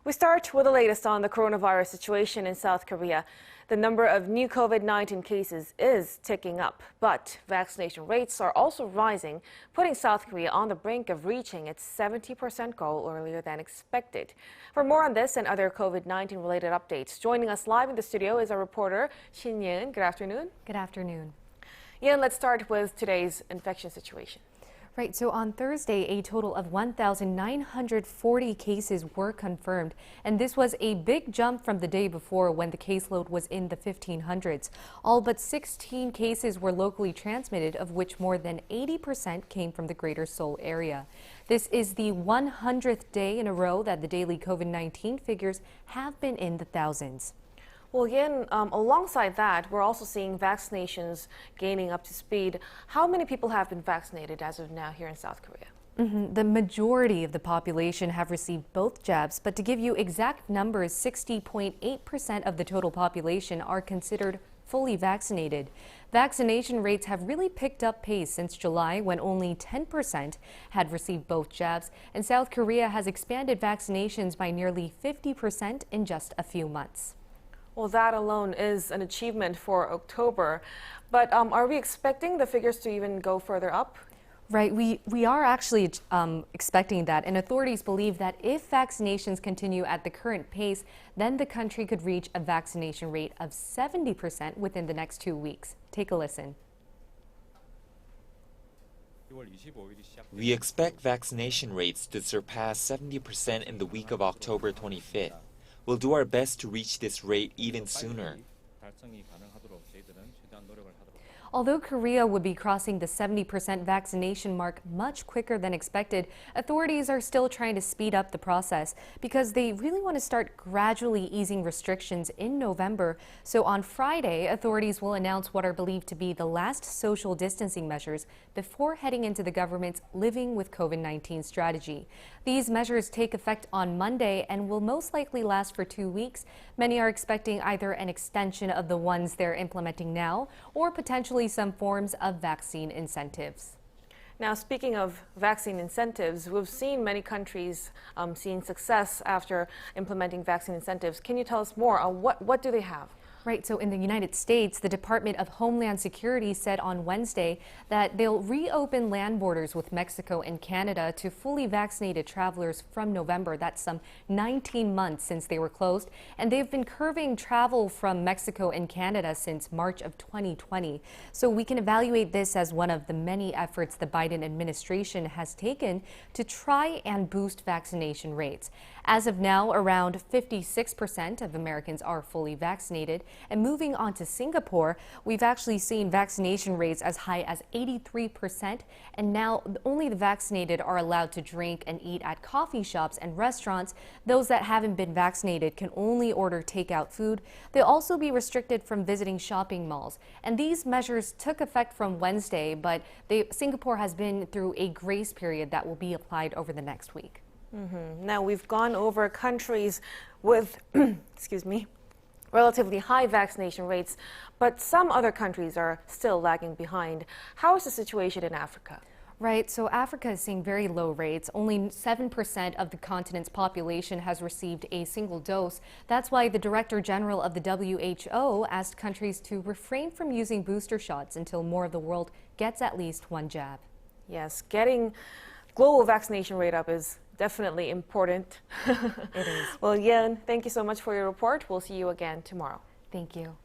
We start with the latest on the coronavirus situation in South Korea. The number of new COVID-19 cases is ticking up, but vaccination rates are also rising, putting South Korea on the brink of reaching its 70% goal earlier than expected. For more on this and other COVID-19 related updates, joining us live in the studio is our reporter Shin Ye-eun. Good afternoon. Good afternoon. Yeon, let's start with today's infection situation. Right, so on Thursday, a total of 1,940 cases were confirmed, and this was a big jump from the day before when the caseload was in the 1,500s. All but 16 cases were locally transmitted, of which more than 80% came from the greater Seoul area. This is the 100th day in a row that the daily COVID-19 figures have been in the thousands. Well, again, alongside that, we're also seeing vaccinations gaining up to speed. How many people have been vaccinated as of now here in South Korea? The majority of the population have received both jabs, but to give you exact numbers, 60.8% of the total population are considered fully vaccinated. Vaccination rates have really picked up pace since July, when only 10% had received both jabs, and South Korea has expanded vaccinations by nearly 50% in just a few months. Well, that alone is an achievement for October. But are we expecting the figures to even go further up? Right, we are actually expecting that, and authorities believe that if vaccinations continue at the current pace, then the country could reach a vaccination rate of 70% within the next 2 weeks. Take a listen. We expect vaccination rates to surpass 70% in the week of October 25th. We'll do our best to reach this rate even sooner. Although Korea would be crossing the 70% vaccination mark much quicker than expected, authorities are still trying to speed up the process because they really want to start gradually easing restrictions in November. So on Friday, authorities will announce what are believed to be the last social distancing measures before heading into the government's Living with COVID-19 strategy. These measures take effect on Monday and will most likely last for 2 weeks. Many are expecting either an extension of the ones they're implementing now or potentially some forms of vaccine incentives. Now, speaking of vaccine incentives, we've seen many countries seeing success after implementing vaccine incentives. Can you tell us more? What do they have? Right, so in the United States, the Department of Homeland Security said on Wednesday that they'll reopen land borders with Mexico and Canada to fully vaccinated travelers from November. That's some 19 months since they were closed. And they've been curbing travel from Mexico and Canada since March of 2020. So we can evaluate this as one of the many efforts the Biden administration has taken to try and boost vaccination rates. As of now, around 56% of Americans are fully vaccinated. And moving on to Singapore, we've actually seen vaccination rates as high as 83%. And now only the vaccinated are allowed to drink and eat at coffee shops and restaurants. Those that haven't been vaccinated can only order takeout food. They'll also be restricted from visiting shopping malls. And these measures took effect from Wednesday, but Singapore has been through a grace period that will be applied over the next week. Now, we've gone over countries with, relatively high vaccination rates, but some other countries are still lagging behind. How is the situation in Africa? Right, so Africa is seeing very low rates. Only 7% of the continent's population has received a single dose. That's why the Director General of the WHO asked countries to refrain from using booster shots until more of the world gets at least one jab. Yes, getting global vaccination rate up is definitely important. It is. Well, Yeon, thank you so much for your report. We'll see you again tomorrow. Thank you.